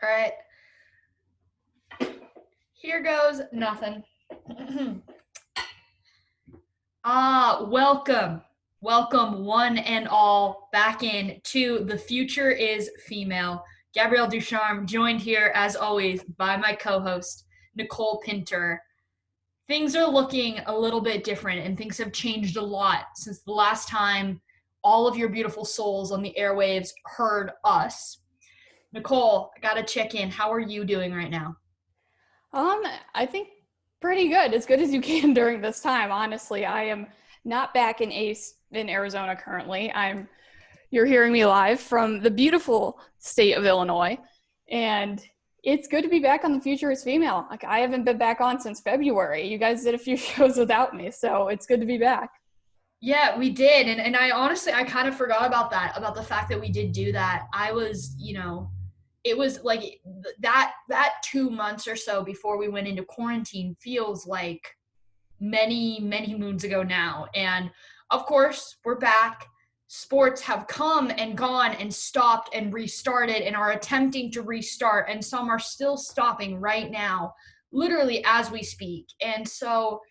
All right. Here goes nothing. Welcome. Welcome one and all back in to The Future is Female. Gabrielle Ducharme joined here as always by my co-host Nicole Pinter. Things are looking a little bit different and things have changed a lot since the last time all of your beautiful souls on the airwaves heard us. Nicole, I got to check in. How are you doing right now? Um, I think pretty good, as good as you can during this time. Honestly, I am not back in Arizona currently. You're hearing me live from the beautiful state of Illinois, and it's good to be back on The Future is Female. Like, I haven't been back on since February. You guys did a few shows without me, so it's good to be back. Yeah, we did. And I honestly I kind of forgot about that, about the fact that we did do that. I was, it was like that 2 months or so before we went into quarantine feels like many moons ago now. And of course, we're back. Sports have come and gone and stopped and restarted and are attempting to restart, and some are still stopping right now, literally as we speak. And so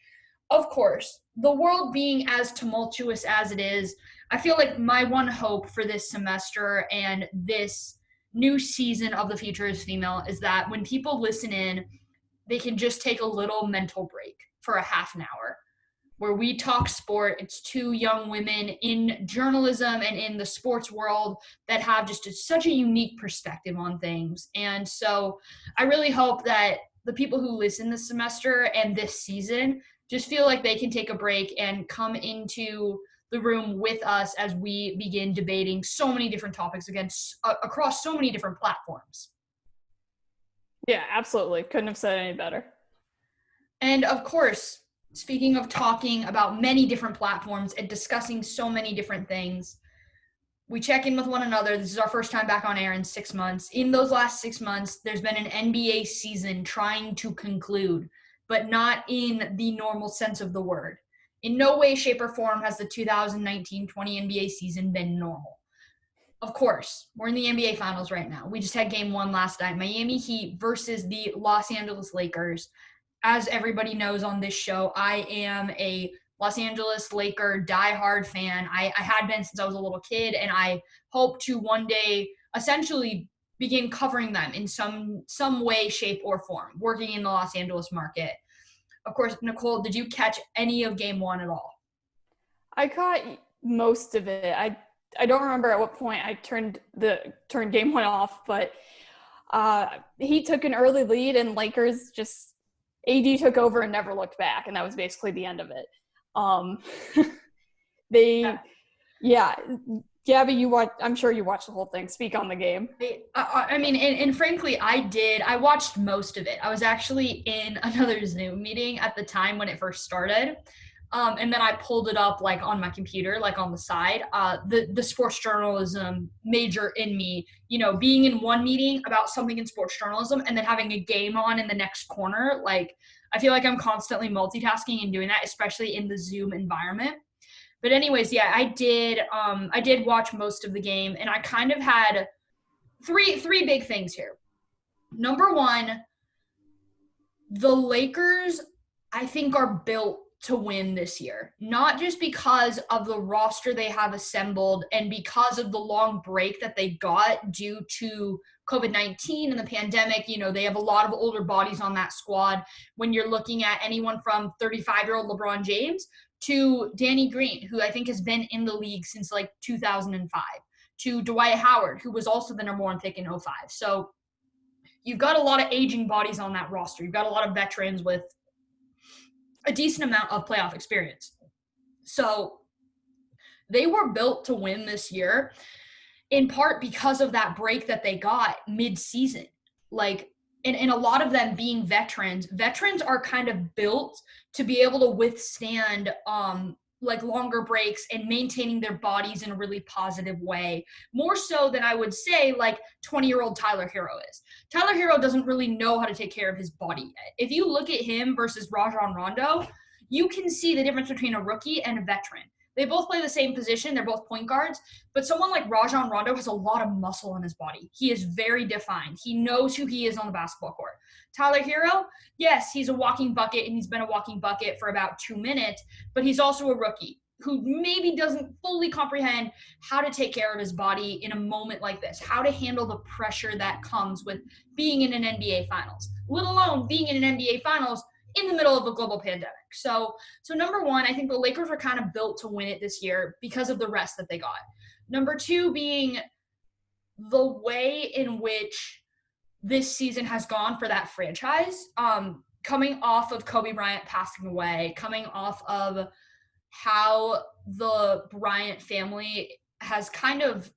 of course, the world being as tumultuous as it is, I feel like my one hope for this semester and this new season of The Future is Female is that when people listen in, they can just take a little mental break for a half an hour where we talk sport. It's two young women in journalism and in the sports world that have just such a unique perspective on things. And so I really hope that the people who listen this semester and this season just feel like they can take a break and come into the room with us as we begin debating so many different topics across so many different platforms. Yeah, absolutely. Couldn't have said any better. And of course, speaking of talking about many different platforms and discussing so many different things, we check in with one another. This is our first time back on air in 6 months. In those last 6 months, there's been an NBA season trying to conclude, but not in the normal sense of the word. In no way, shape, or form has the 2019-20 NBA season been normal. Of course, we're in the NBA Finals right now. We just had game one last night. Miami Heat versus the Los Angeles Lakers. As everybody knows on this show, I am a Los Angeles Laker diehard fan. I had been since I was a little kid, and I hope to one day essentially begin covering them in some way, shape, or form, working in the Los Angeles market. Of course, Nicole, did you catch any of game one at all? I caught most of it. I don't remember at what point I turned game one off, but he took an early lead and Lakers just AD took over and never looked back, and that was basically the end of it. Um, they, yeah, Gabby, I'm sure you watched the whole thing. Speak on the game. I mean, and frankly, I did. I watched most of it. I was actually in another Zoom meeting at the time when it first started. And then I pulled it up like on my computer, like on the side. The sports journalism major in me, being in one meeting about something in sports journalism and then having a game on in the next corner. Like, I feel like I'm constantly multitasking and doing that, especially in the Zoom environment. But anyways, yeah, I did. I did watch most of the game, and I kind of had three big things here. Number one, the Lakers, I think, are built to win this year, not just because of the roster they have assembled and because of the long break that they got due to COVID-19 and the pandemic. They have a lot of older bodies on that squad. When you're looking at anyone from 35-year-old LeBron James to Danny Green, who I think has been in the league since like 2005, to Dwight Howard, who was also the number one pick in '05. So you've got a lot of aging bodies on that roster. You've got a lot of veterans with a decent amount of playoff experience. So they were built to win this year, in part because of that break that they got mid-season. Like, and a lot of them being veterans are kind of built to be able to withstand like longer breaks and maintaining their bodies in a really positive way, more so than I would say like 20-year-old Tyler Hero is. Tyler Hero doesn't really know how to take care of his body yet. If you look at him versus Rajon Rondo, you can see the difference between a rookie and a veteran. They both play the same position. They're both point guards. But someone like Rajon Rondo has a lot of muscle on his body. He is very defined. He knows who he is on the basketball court. Tyler Hero, yes, he's a walking bucket, and he's been a walking bucket for about 2 minutes, but he's also a rookie who maybe doesn't fully comprehend how to take care of his body in a moment like this, how to handle the pressure that comes with being in an NBA Finals, let alone being in an NBA Finals in the middle of a global pandemic. So number one, I think the Lakers are kind of built to win it this year because of the rest that they got. Number two being the way in which this season has gone for that franchise, coming off of Kobe Bryant passing away, coming off of how the Bryant family has kind of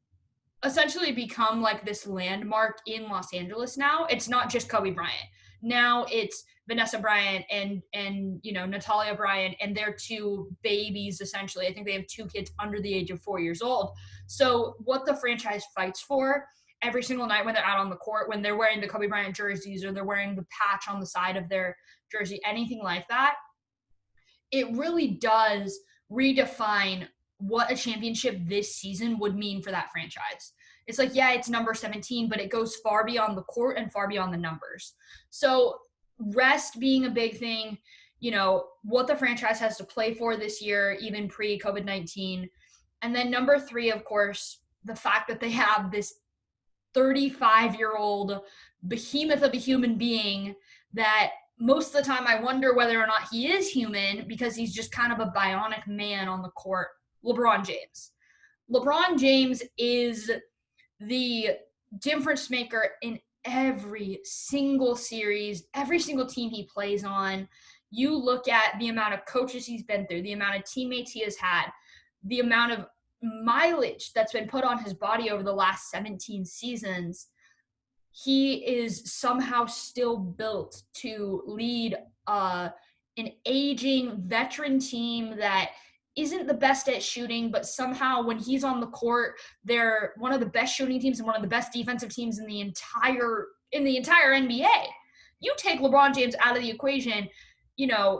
essentially become like this landmark in Los Angeles now. It's not just Kobe Bryant. Now it's Vanessa Bryant and Natalia Bryant and their two babies, essentially. I think they have two kids under the age of 4 years old. So what the franchise fights for every single night when they're out on the court, when they're wearing the Kobe Bryant jerseys or they're wearing the patch on the side of their jersey, anything like that, it really does redefine what a championship this season would mean for that franchise. It's like, yeah, it's number 17, but it goes far beyond the court and far beyond the numbers. So rest being a big thing, what the franchise has to play for this year, even pre-COVID-19. And then number three, of course, the fact that they have this 35-year-old behemoth of a human being that most of the time I wonder whether or not he is human because he's just kind of a bionic man on the court, LeBron James. LeBron James is the difference maker in every single series, every single team he plays on. You look at the amount of coaches he's been through, the amount of teammates he has had, the amount of mileage that's been put on his body over the last 17 seasons. He is somehow still built to lead an aging veteran team that isn't the best at shooting, but somehow when he's on the court, they're one of the best shooting teams and one of the best defensive teams in the entire NBA. You take LeBron James out of the equation,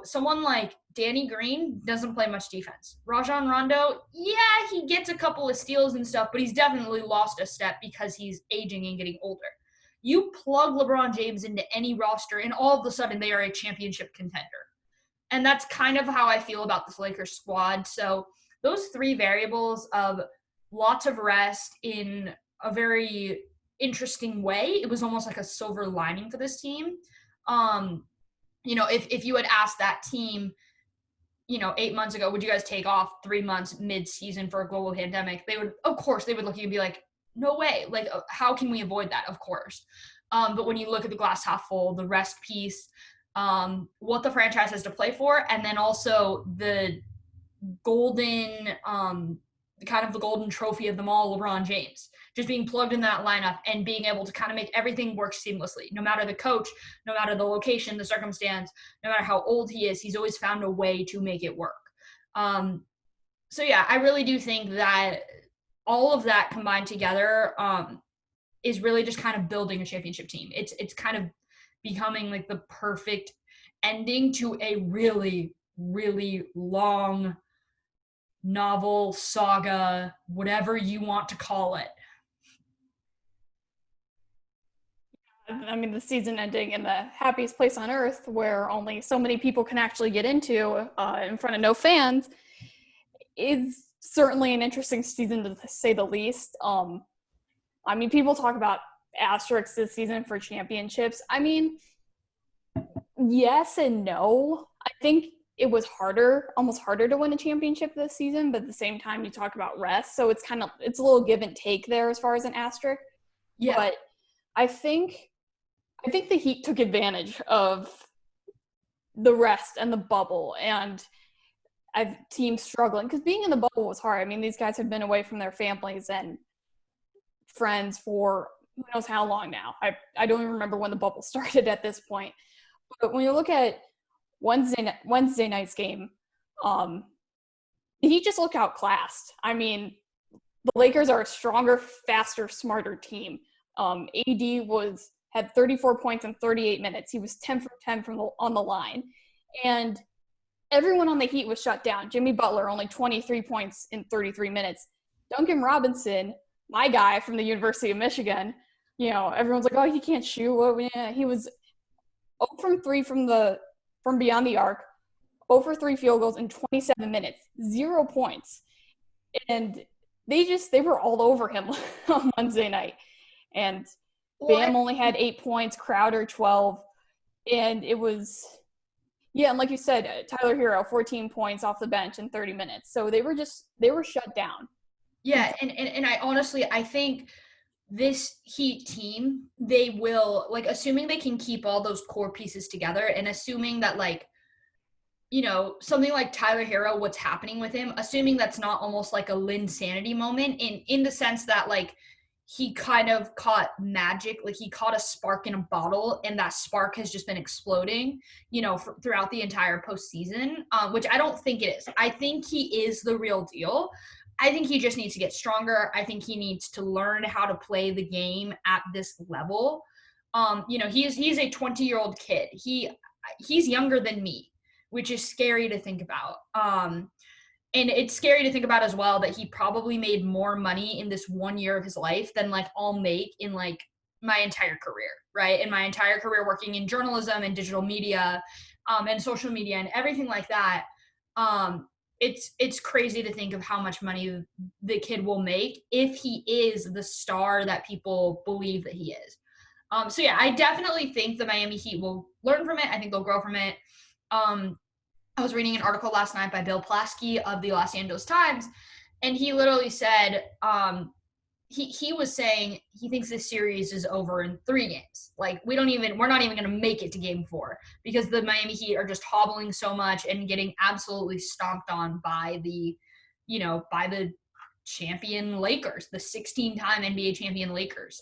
someone like Danny Green doesn't play much defense. Rajon Rondo, yeah, he gets a couple of steals and stuff, but he's definitely lost a step because he's aging and getting older. You plug LeBron James into any roster, and all of a sudden they are a championship contender. And that's kind of how I feel about this Lakers squad. So those three variables of lots of rest in a very interesting way, it was almost like a silver lining for this team. If you had asked that team, 8 months ago, would you guys take off 3 months mid-season for a global pandemic? They would look at you and be like, no way. Like, how can we avoid that? Of course. But when you look at the glass half full, the rest piece, what the franchise has to play for, and then also the golden, kind of the golden trophy of them all, LeBron James, just being plugged in that lineup and being able to kind of make everything work seamlessly. No matter the coach, no matter the location, the circumstance, no matter how old he is, he's always found a way to make it work. So yeah, I really do think that all of that combined together is really just kind of building a championship team. It's kind of becoming like the perfect ending to a really, really long novel, saga, whatever you want to call it. I mean, the season ending in the happiest place on earth where only so many people can actually get into in front of no fans is certainly an interesting season to say the least. I mean, people talk about asterisks this season for championships. I mean, yes and no. I think it was almost harder to win a championship this season, but at the same time you talk about rest. So it's a little give and take there as far as an asterisk. Yeah. But I think the Heat took advantage of the rest and the bubble and teams struggling, because being in the bubble was hard. I mean, these guys have been away from their families and friends for who knows how long now. I don't even remember when the bubble started at this point. But when you look at Wednesday night's game, he just looked outclassed. I mean, the Lakers are a stronger, faster, smarter team. AD had 34 points in 38 minutes. He was 10 for 10 on the line. And everyone on the Heat was shut down. Jimmy Butler, only 23 points in 33 minutes. Duncan Robinson, my guy from the University of Michigan, everyone's like, oh, he can't shoot. Well, yeah, he was 0 from 3 from beyond the arc, 0 for 3 field goals in 27 minutes, 0 points. And they were all over him on Wednesday night. And Bam only had 8 points, Crowder 12. And it was, and like you said, Tyler Hero, 14 points off the bench in 30 minutes. So they were shut down. Yeah, and I think this Heat team, they will, like, assuming they can keep all those core pieces together and assuming that, like, something like Tyler Hero, what's happening with him, assuming that's not almost like a Linsanity moment in the sense that, like, he kind of caught magic, like he caught a spark in a bottle, and that spark has just been exploding, throughout the entire postseason, which I don't think it is. I think he is the real deal. I think he just needs to get stronger. I think he needs to learn how to play the game at this level. He's a 20-year-old kid. He's younger than me, which is scary to think about. And it's scary to think about as well that he probably made more money in this 1 year of his life than, like, I'll make in, like, my entire career, right? In my entire career working in journalism and digital media, and social media and everything like that. It's crazy to think of how much money the kid will make if he is the star that people believe that he is. I definitely think the Miami Heat will learn from it. I think they'll grow from it. I was reading an article last night by Bill Plaschke of the Los Angeles Times, and he literally said, he was saying he thinks this series is over in 3 games. Like, we're not even going to make it to game 4 because the Miami Heat are just hobbling so much and getting absolutely stomped on by the champion Lakers, the 16-time NBA champion Lakers.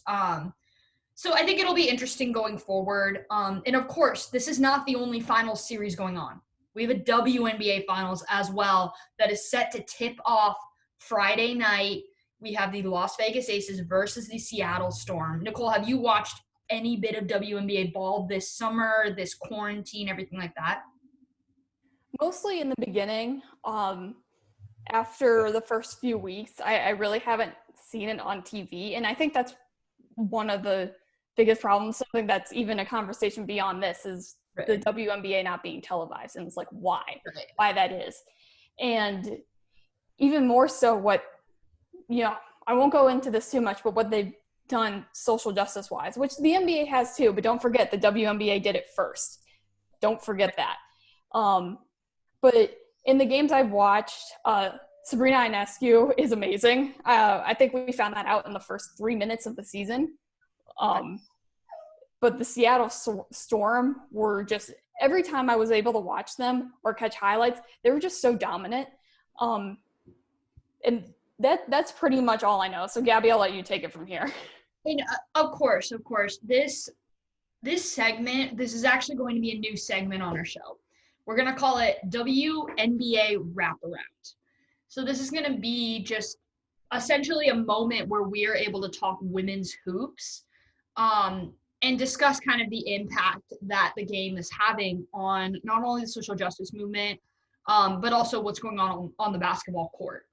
So I think it'll be interesting going forward. And of course, this is not the only finals series going on. We have a WNBA Finals as well that is set to tip off Friday night. We have the Las Vegas Aces versus the Seattle Storm. Nicole, have you watched any bit of WNBA ball this summer, this quarantine, everything like that? Mostly in the beginning. After the first few weeks, I really haven't seen it on TV. And I think that's one of the biggest problems. Something that's even a conversation beyond this is the WNBA not being televised, and it's like why that is. And even more so I won't go into this too much, but what they've done social justice wise, which the NBA has too, but don't forget the WNBA did it first. Don't forget that. But in the games I've watched, Sabrina Ionescu is amazing. I think we found that out in the first 3 minutes of the season. But the Seattle Storm were just, every time I was able to watch them or catch highlights, they were just so dominant. And that's pretty much all I know. So, Gabby, I'll let you take it from here. And of course, this segment, this is actually going to be a new segment on our show. We're going to call it WNBA Wraparound. So this is going to be just essentially a moment where we are able to talk women's hoops, and discuss kind of the impact that the game is having on not only the social justice movement, but also what's going on the basketball court.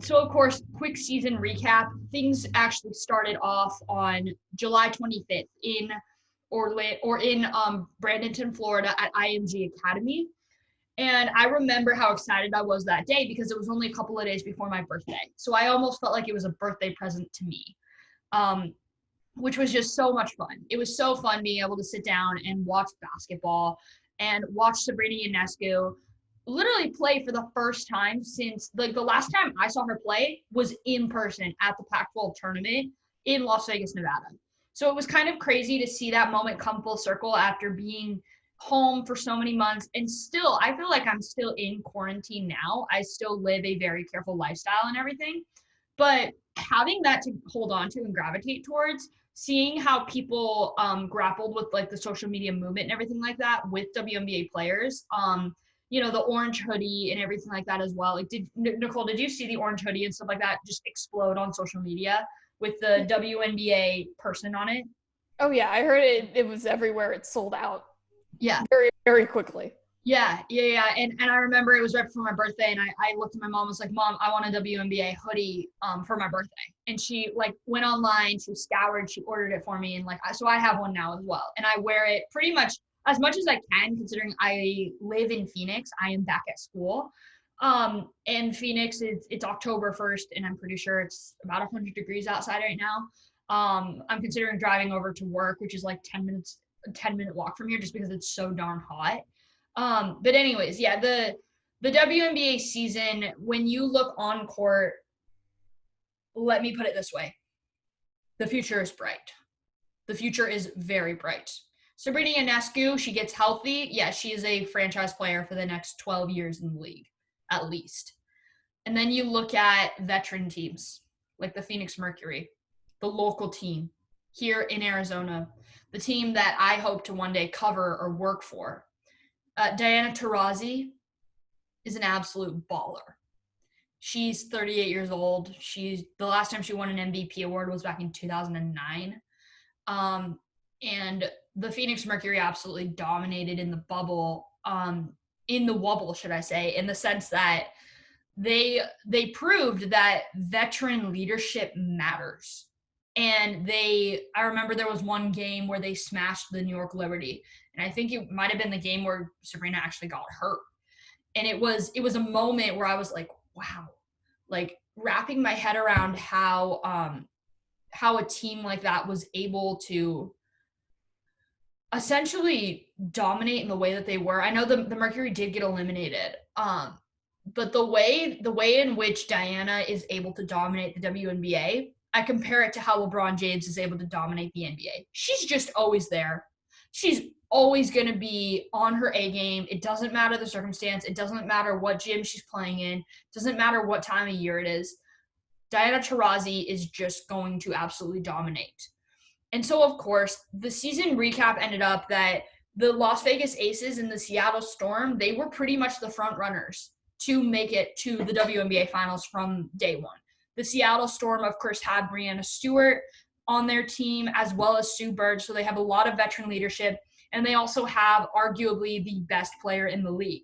So of course, quick season recap. Things actually started off on July 25th in Bradenton, Florida at IMG Academy. And I remember how excited I was that day because it was only a couple of days before my birthday. So I almost felt like it was a birthday present to me. Which was just so much fun. It was so fun being able to sit down and watch basketball and watch Sabrina Ionescu literally play for the first time since, like, the last time I saw her play was in person at the Pac-12 tournament in Las Vegas, Nevada. So it was kind of crazy to see that moment come full circle after being home for so many months. And still, I feel like I'm still in quarantine now. I still live a very careful lifestyle and everything. But having that to hold on to and gravitate towards, seeing how people grappled with, like, the social media movement and everything like that with WNBA players, the orange hoodie and everything like that as well. Like, Nicole, did you see the orange hoodie and stuff like that just explode on social media with the WNBA person on it? Oh yeah, I heard it was everywhere. It sold out. Yeah. Very, very quickly. Yeah. And I remember it was right before my birthday, and I looked at my mom, was like, Mom, I want a WNBA hoodie for my birthday. And she like went online, she scoured, she ordered it for me, and like so I have one now as well. And I wear it pretty much as I can, considering I live in Phoenix. I am back at school. And Phoenix, it's October 1st, and I'm pretty sure it's about 100 degrees outside right now. I'm considering driving over to work, which is like 10-minute walk from here, just because it's so darn hot. But anyways, yeah, the WNBA season, when you look on court, let me put it this way: the future is bright. The future is very bright. Sabrina Ionescu, she gets healthy. Yeah, she is a franchise player for the next 12 years in the league, at least. And then you look at veteran teams like the Phoenix Mercury, the local team here in Arizona, the team that I hope to one day cover or work for. Diana Taurasi is an absolute baller. She's 38 years old. She's the last time she won an MVP award was back in 2009. And the Phoenix Mercury absolutely dominated in the bubble, in the wobble, should I say, in the sense that they proved that veteran leadership matters. And I remember there was one game where they smashed the New York Liberty, and I think it might have been the game where Sabrina actually got hurt. And it was a moment where I was like, wow, like wrapping my head around how a team like that was able to essentially dominate in the way that they were. I know the Mercury did get eliminated, but the way in which Diana is able to dominate the WNBA, I compare it to how LeBron James is able to dominate the NBA. She's just always there. She's always going to be on her A game. It doesn't matter the circumstance. It doesn't matter what gym she's playing in. It doesn't matter what time of year it is. Diana Taurasi is just going to absolutely dominate. And so, of course, the season recap ended up that the Las Vegas Aces and the Seattle Storm, they were pretty much the front runners to make it to the WNBA Finals from day one. The Seattle Storm, of course, had Breanna Stewart on their team, as well as Sue Bird, so they have a lot of veteran leadership, and they also have arguably the best player in the league.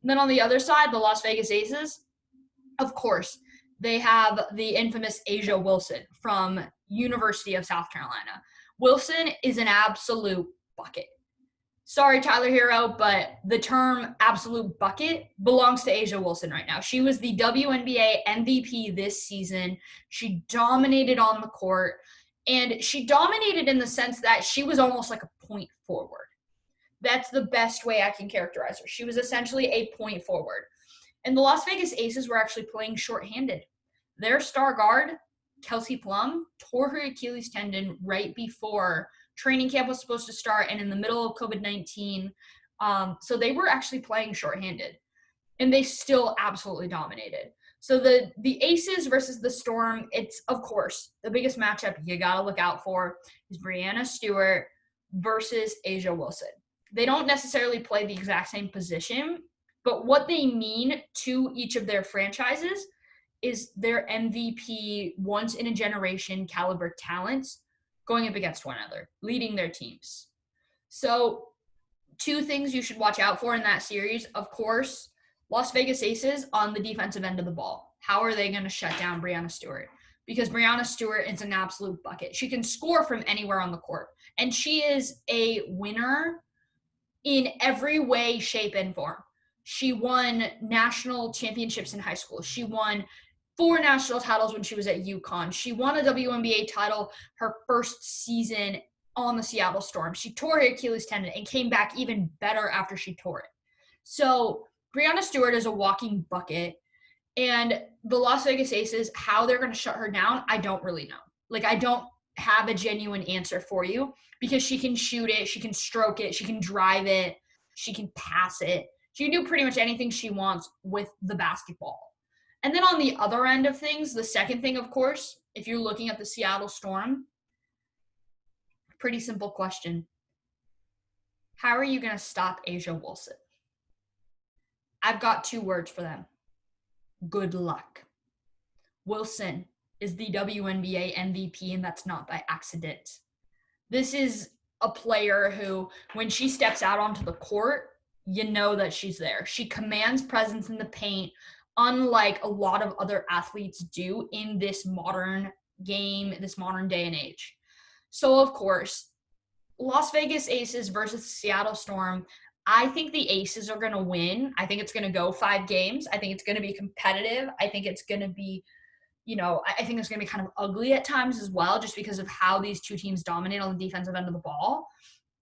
And then on the other side, the Las Vegas Aces, of course, they have the infamous A'ja Wilson from University of South Carolina. Wilson is an absolute bucket. Sorry, Tyler Hero, but the term absolute bucket belongs to A'ja Wilson right now. She was the WNBA MVP this season. She dominated on the court, and she dominated in the sense that she was almost like a point forward. That's the best way I can characterize her. She was essentially a point forward. And the Las Vegas Aces were actually playing shorthanded. Their star guard, Kelsey Plum, tore her Achilles tendon right before training camp was supposed to start and in the middle of COVID-19. So they were actually playing shorthanded, and they still absolutely dominated. So the Aces versus the Storm, it's, of course, the biggest matchup you got to look out for is Breanna Stewart versus A'ja Wilson. They don't necessarily play the exact same position, but what they mean to each of their franchises is their MVP, once in a generation caliber talents going up against one another, leading their teams. So, two things you should watch out for in that series, of course, Las Vegas Aces on the defensive end of the ball. How are they going to shut down Breanna Stewart? Because Breanna Stewart is an absolute bucket. She can score from anywhere on the court, and she is a winner in every way, shape, and form. She won national championships in high school. She won 4 national titles when she was at UConn. She won a WNBA title her first season on the Seattle Storm. She tore her Achilles tendon and came back even better after she tore it. So Breanna Stewart is a walking bucket. And the Las Vegas Aces, how they're going to shut her down, I don't really know. Like, I don't have a genuine answer for you, because she can shoot it, she can stroke it, she can drive it, she can pass it. She can do pretty much anything she wants with the basketball. And then on the other end of things, the second thing, of course, if you're looking at the Seattle Storm, pretty simple question. How are you going to stop A'ja Wilson? I've got 2 words for them. Good luck. Wilson is the WNBA MVP, and that's not by accident. This is a player who, when she steps out onto the court, you know that she's there. She commands presence in the paint, unlike a lot of other athletes do in this modern game, this modern day and age. So, of course, Las Vegas Aces versus Seattle Storm. I think the Aces are going to win. I think it's going to go 5 games. I think it's going to be competitive. I think it's going to be, I think it's going to be kind of ugly at times as well, just because of how these two teams dominate on the defensive end of the ball.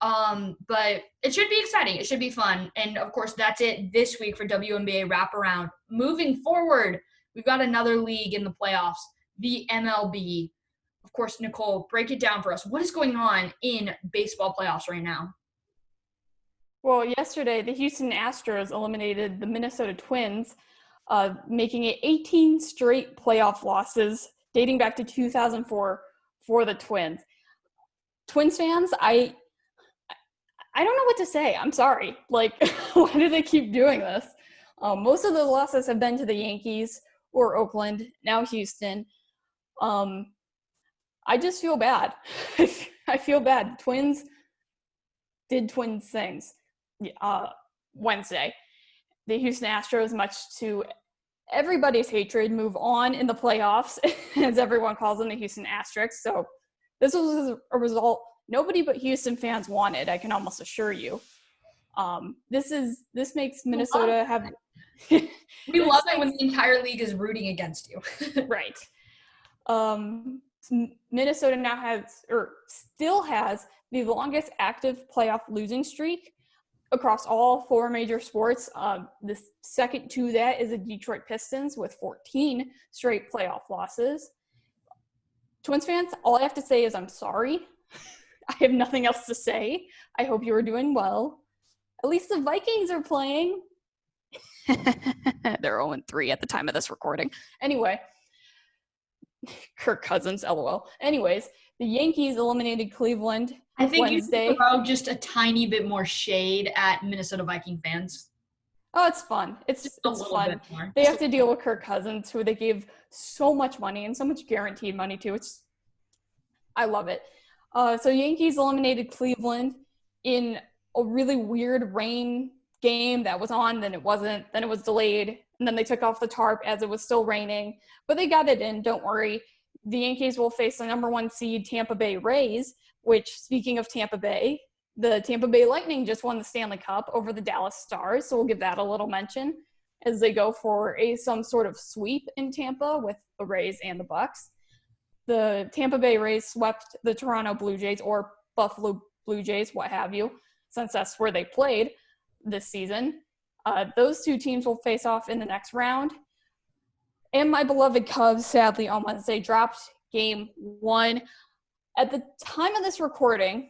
But it should be exciting. It should be fun. And of course, that's it this week for WNBA Wraparound. Moving forward, we've got another league in the playoffs, the MLB. Of course, Nicole, break it down for us. What is going on in baseball playoffs right now? Well, yesterday, the Houston Astros eliminated the Minnesota Twins, making it 18 straight playoff losses dating back to 2004 for the Twins. Twins fans, I don't know what to say. I'm sorry. Like, why do they keep doing this? Most of those losses have been to the Yankees or Oakland, now Houston. I just feel bad. I feel bad. Twins did Twins things Wednesday. The Houston Astros, much to everybody's hatred, move on in the playoffs, as everyone calls them, the Houston Asterisks. So this was a result nobody but Houston fans wanted, I can almost assure you. This makes Minnesota have we love it when the entire league is rooting against you. Right. Minnesota now still has the longest active playoff losing streak across all 4 major sports. The second to that is the Detroit Pistons with 14 straight playoff losses. Twins fans, all I have to say is I'm sorry. I have nothing else to say. I hope you are doing well. At least the Vikings are playing. They're 0-3 at the time of this recording. Anyway, Kirk Cousins, LOL. Anyways, the Yankees eliminated Cleveland I think Wednesday. You throw just a tiny bit more shade at Minnesota Viking fans. Oh, it's fun. It's fun. They have to deal with Kirk Cousins, who they gave so much money and so much guaranteed money to. I love it. So Yankees eliminated Cleveland in a really weird rain game that was on, then it wasn't, then it was delayed, and then they took off the tarp as it was still raining. But they got it in, don't worry. The Yankees will face the number 1 seed Tampa Bay Rays, which, speaking of Tampa Bay, the Tampa Bay Lightning just won the Stanley Cup over the Dallas Stars, so we'll give that a little mention as they go for some sort of sweep in Tampa with the Rays and the Bucks. The Tampa Bay Rays swept the Toronto Blue Jays, or Buffalo Blue Jays, what have you, since that's where they played this season. Those 2 teams will face off in the next round. And my beloved Cubs, sadly, on Wednesday, dropped game 1. At the time of this recording,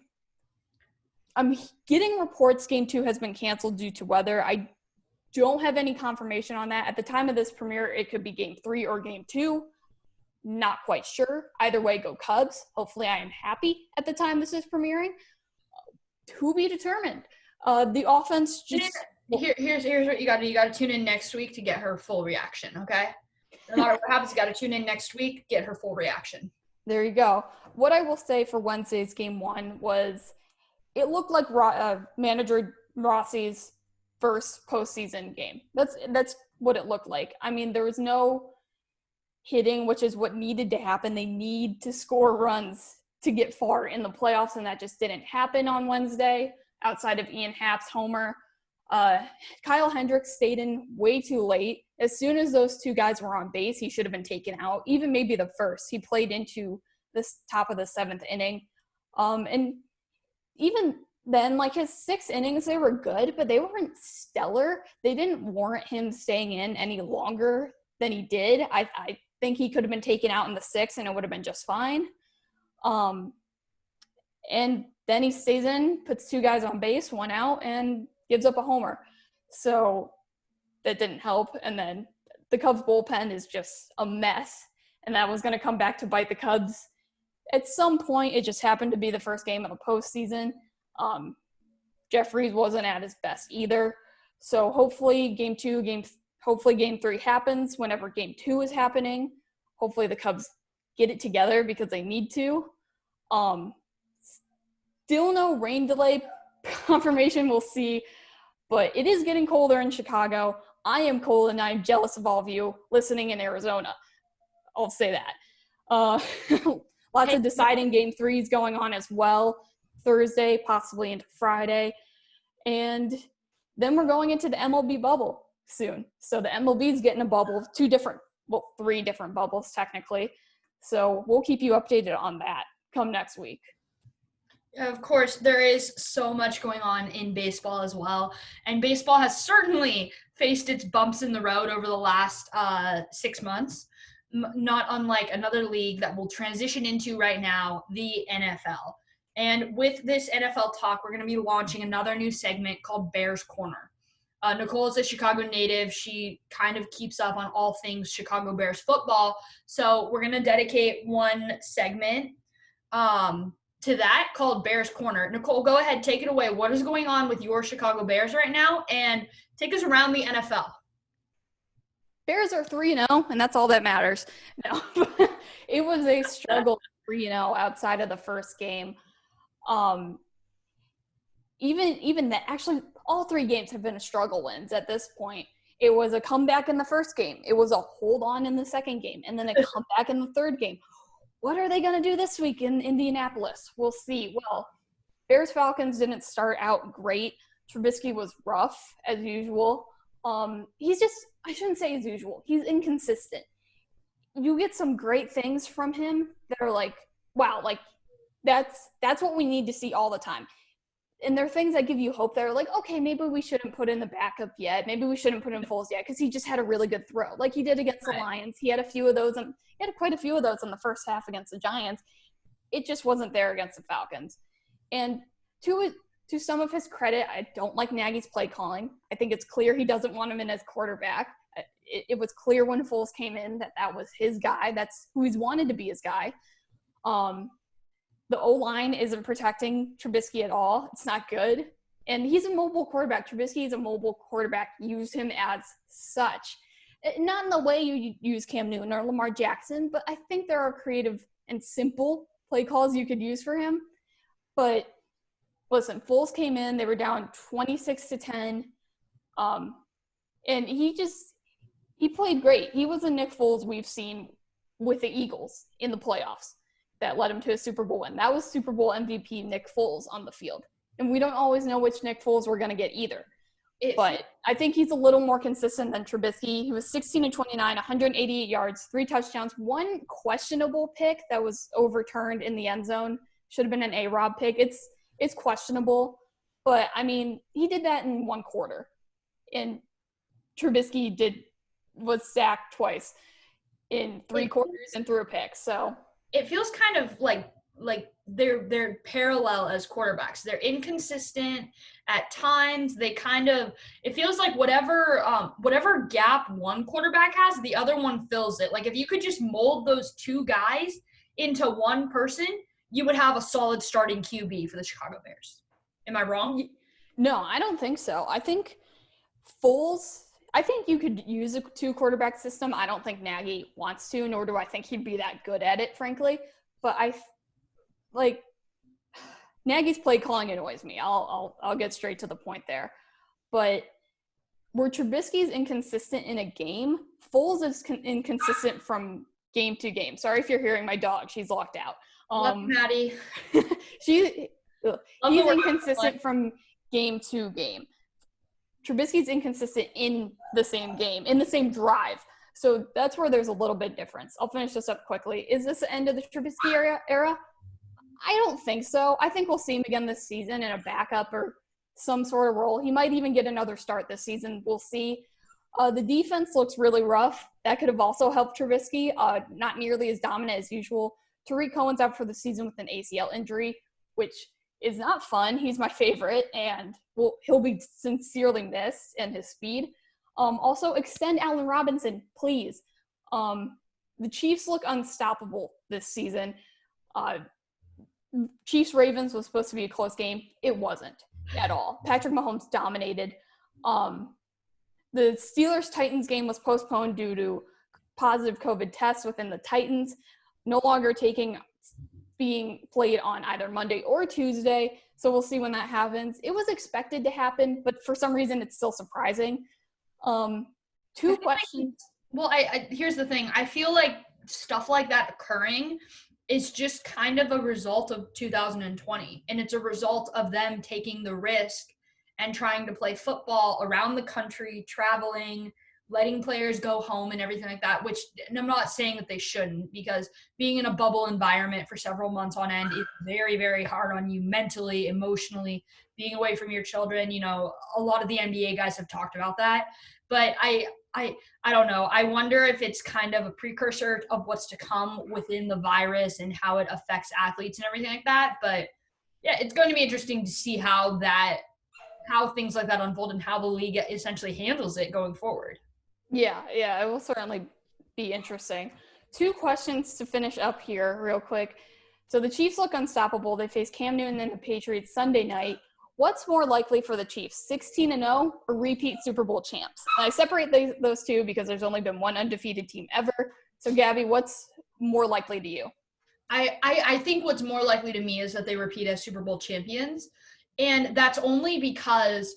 I'm getting reports game 2 has been canceled due to weather. I don't have any confirmation on that. At the time of this premiere, it could be game 3 or game 2. Not quite sure. Either way, go Cubs. Hopefully I am happy at the time this is premiering. To be determined. The offense just... Here's what you got to do. You got to tune in next week to get her full reaction, okay? No matter what happens, you got to tune in next week, get her full reaction. There you go. What I will say for Wednesday's game 1 was it looked like manager Rossi's first postseason game. That's what it looked like. I mean, there was no hitting, which is what needed to happen. They need to score runs to get far in the playoffs, and that just didn't happen on Wednesday outside of Ian Happ's homer. Kyle Hendricks stayed in way too late. As soon as those 2 guys were on base, he should have been taken out, even maybe the first. He played into this top of the 7th inning. And even then, like his 6 innings, they were good, but they weren't stellar. They didn't warrant him staying in any longer than he did. I think he could have been taken out in the 6th and it would have been just fine. And then he stays in, puts 2 guys on base, 1 out, and gives up a homer. So that didn't help. And then the Cubs bullpen is just a mess. And that was going to come back to bite the Cubs. At some point, it just happened to be the first game of the postseason. Jeffries wasn't at his best either. So hopefully game 3 happens whenever game 2 is happening. Hopefully the Cubs get it together because they need to. Still no rain delay confirmation. We'll see. But it is getting colder in Chicago. I am cold, and I'm jealous of all of you listening in Arizona. I'll say that. Lots of deciding game threes going on as well. Thursday, possibly into Friday. And then we're going into the MLB bubble soon. So the MLB is getting a bubble, 3 different bubbles technically. So we'll keep you updated on that come next week. Of course, there is so much going on in baseball as well. And baseball has certainly faced its bumps in the road over the last 6 months, not unlike another league that we'll transition into right now, the NFL. And with this NFL talk, we're going to be launching another new segment called Bears Corner. Nicole is a Chicago native. She kind of keeps up on all things Chicago Bears football. So we're going to dedicate one segment to that called Bears Corner. Nicole, go ahead, take it away. What is going on with your Chicago Bears right now? And take us around the NFL. Bears are 3-0, and that's all that matters. No, it was a struggle 3-0 outside of the first game. Even that, actually, all 3 games have been a struggle wins at this point. It was a comeback in the first game. It was a hold on in the second game, and then a comeback in the third game. What are they going to do this week in Indianapolis? We'll see. Well, Bears-Falcons didn't start out great. Trubisky was rough, as usual. He's just – I shouldn't say as usual. He's inconsistent. You get some great things from him that are like, wow, like that's what we need to see all the time. And there are things that give you hope that are like, okay, maybe we shouldn't put in the backup yet. Maybe we shouldn't put in Foles yet because he just had a really good throw, like he did against the Lions. He had a few of those, and he had quite a few of those in the first half against the Giants. It just wasn't there against the Falcons. And to some of his credit, I don't like Nagy's play calling. I think it's clear he doesn't want him in as quarterback. It was clear when Foles came in that was his guy. That's who he's wanted to be his guy. The O-line isn't protecting Trubisky at all. It's not good. And he's a mobile quarterback. Trubisky is a mobile quarterback. Use him as such. Not in the way you use Cam Newton or Lamar Jackson, but I think there are creative and simple play calls you could use for him. But listen, Foles came in. They were down 26-10. And he played great. He was a Nick Foles we've seen with the Eagles in the playoffs that led him to a Super Bowl win. That was Super Bowl MVP Nick Foles on the field. And we don't always know which Nick Foles we're going to get either. But I think he's a little more consistent than Trubisky. He was 16-29, 188 yards, 3 touchdowns, 1 questionable pick that was overturned in the end zone. Should have been an A-Rob pick. It's questionable. But, I mean, he did that in 1 quarter. And Trubisky was sacked twice in 3 quarters and threw a pick. So it feels kind of like they're parallel as quarterbacks. They're inconsistent at times. They kind of – it feels like whatever gap one quarterback has, the other one fills it. Like if you could just mold those 2 guys into one person, you would have a solid starting QB for the Chicago Bears. Am I wrong? No, I don't think so. I think Foles – I think you could use a 2-quarterback system. I don't think Nagy wants to, nor do I think he'd be that good at it, frankly. But Nagy's play calling annoys me. I'll get straight to the point there. But where Trubisky's inconsistent in a game, Foles is inconsistent from game to game. Sorry if you're hearing my dog. She's locked out. Love Maddie. He's inconsistent from game to game. Trubisky's inconsistent in the same game, in the same drive. So that's where there's a little bit difference. I'll finish this up quickly. Is this the end of the Trubisky era? I don't think so. I think we'll see him again this season in a backup or some sort of role. He might even get another start this season. We'll see. The defense looks really rough. That could have also helped Trubisky. Not nearly as dominant as usual. Tariq Cohen's out for the season with an ACL injury, which is not fun. He's my favorite, and he'll be sincerely missed and his speed. Also, extend Allen Robinson, please. The Chiefs look unstoppable this season. Chiefs-Ravens was supposed to be a close game. It wasn't at all. Patrick Mahomes dominated. The Steelers-Titans game was postponed due to positive COVID tests within the Titans, no longer being played on either Monday or Tuesday. So we'll see when that happens. It was expected to happen, but for some reason it's still surprising. Two questions. Here's the thing. I feel like stuff like that occurring is just kind of a result of 2020. And it's a result of them taking the risk and trying to play football around the country, traveling, letting players go home and everything like that, which, and I'm not saying that they shouldn't, because being in a bubble environment for several months on end is very, very hard on you mentally, emotionally, being away from your children. You know, a lot of the NBA guys have talked about that. But I don't know. I wonder if it's kind of a precursor of what's to come within the virus and how it affects athletes and everything like that. But yeah, it's going to be interesting to see how things like that unfold and how the league essentially handles it going forward. Yeah, it will certainly be interesting. Two questions to finish up here real quick. So the Chiefs look unstoppable. They face Cam Newton and the Patriots Sunday night. What's more likely for the Chiefs, 16-0 or repeat Super Bowl champs? And I separate those two because there's only been one undefeated team ever. So, Gabby, what's more likely to you? I think what's more likely to me is that they repeat as Super Bowl champions. And that's only because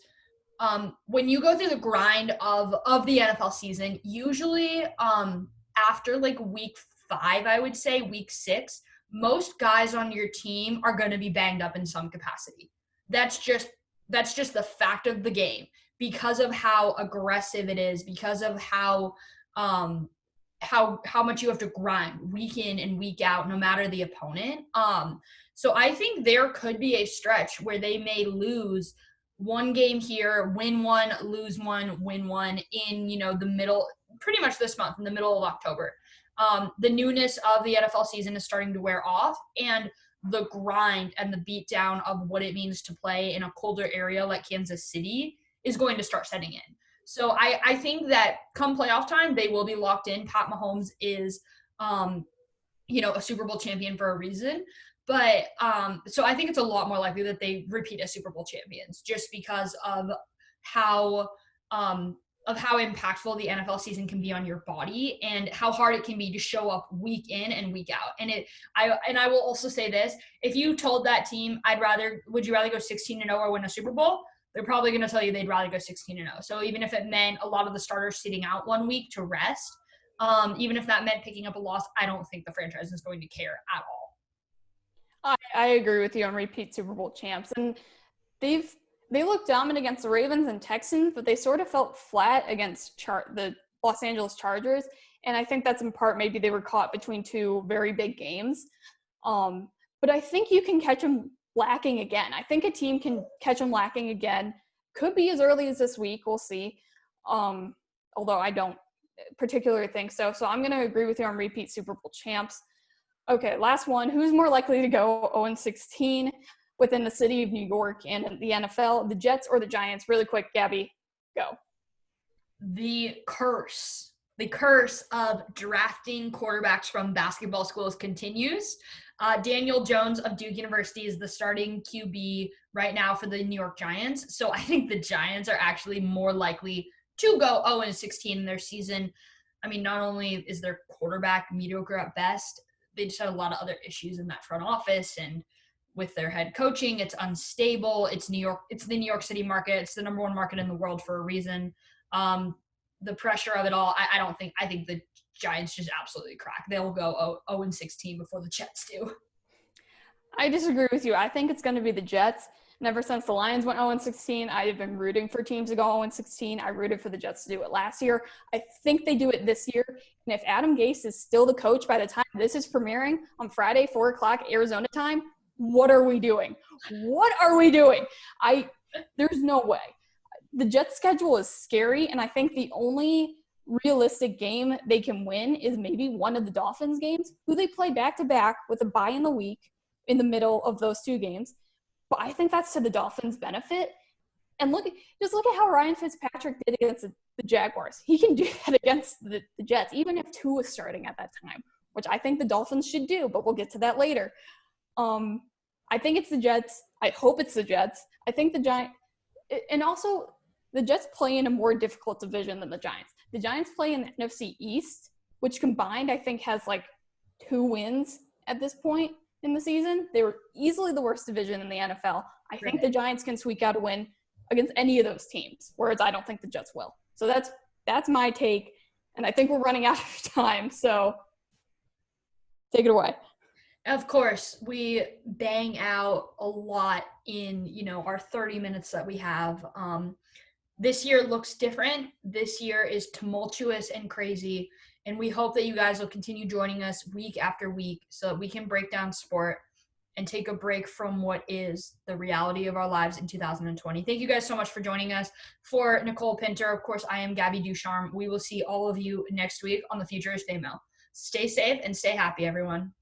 when you go through the grind of the NFL season, usually after like week 5, I would say week 6, most guys on your team are going to be banged up in some capacity. That's just the fact of the game, because of how aggressive it is, because of how much you have to grind week in and week out, no matter the opponent. So I think there could be a stretch where they may lose one game here, win one, lose one, win one in, the middle, pretty much this month, in the middle of October. The newness of the NFL season is starting to wear off, and the grind and the beatdown of what it means to play in a colder area like Kansas City is going to start setting in. So I think that come playoff time, they will be locked in. Pat Mahomes is, a Super Bowl champion for a reason. But so I think it's a lot more likely that they repeat as Super Bowl champions, just because of how impactful the NFL season can be on your body and how hard it can be to show up week in and week out. And I will also say this: if you told that team, would you rather go 16-0 or win a Super Bowl? They're probably going to tell you they'd rather go 16-0. So even if it meant a lot of the starters sitting out one week to rest, even if that meant picking up a loss, I don't think the franchise is going to care at all. I agree with you on repeat Super Bowl champs. And they looked dominant against the Ravens and Texans, but they sort of felt flat against the Los Angeles Chargers. And I think that's in part maybe they were caught between two very big games. But I think you can catch them lacking again. I think a team can catch them lacking again. Could be as early as this week. We'll see. Although I don't particularly think so. So I'm going to agree with you on repeat Super Bowl champs. Okay, last one. Who's more likely to go 0-16 within the city of New York and the NFL, the Jets or the Giants? Really quick, Gabby, go. The curse of drafting quarterbacks from basketball schools continues. Daniel Jones of Duke University is the starting QB right now for the New York Giants. So I think the Giants are actually more likely to go 0-16 in their season. I mean, not only is their quarterback mediocre at best, they just had a lot of other issues in that front office, and with their head coaching, it's unstable. It's New York. It's the New York City market. It's the number one market in the world for a reason. The pressure of it all, I think the Giants just absolutely crack. They'll go 0-16 before the Jets do. I disagree with you. I think it's going to be the Jets. And ever since the Lions went 0-16, I have been rooting for teams to go 0-16. I rooted for the Jets to do it last year. I think they do it this year. And if Adam Gase is still the coach by the time this is premiering on Friday, 4 o'clock Arizona time, what are we doing? What are we doing? There's no way. The Jets' schedule is scary, and I think the only realistic game they can win is maybe one of the Dolphins games, who they play back-to-back with a bye in the week in the middle of those two games. But I think that's to the Dolphins' benefit. And just look at how Ryan Fitzpatrick did against the Jaguars. He can do that against the Jets, even if Tua was starting at that time, which I think the Dolphins should do, but we'll get to that later. I think it's the Jets. I hope it's the Jets. I think the Giants – and also the Jets play in a more difficult division than the Giants. The Giants play in the NFC East, which combined I think has like 2 wins at this point. in the season. They were easily the worst division in the NFL. I think the Giants can squeak out a win against any of those teams, whereas I don't think the Jets will. So that's my take, and I think we're running out of time, so take it away. Of course, we bang out a lot in, our 30 minutes that we have. This year looks different. This year is tumultuous and crazy. And we hope that you guys will continue joining us week after week so that we can break down sport and take a break from what is the reality of our lives in 2020. Thank you guys so much for joining us. For Nicole Pinter, of course, I am Gabby Ducharme. We will see all of you next week on the Future is Female. Stay safe and stay happy, everyone.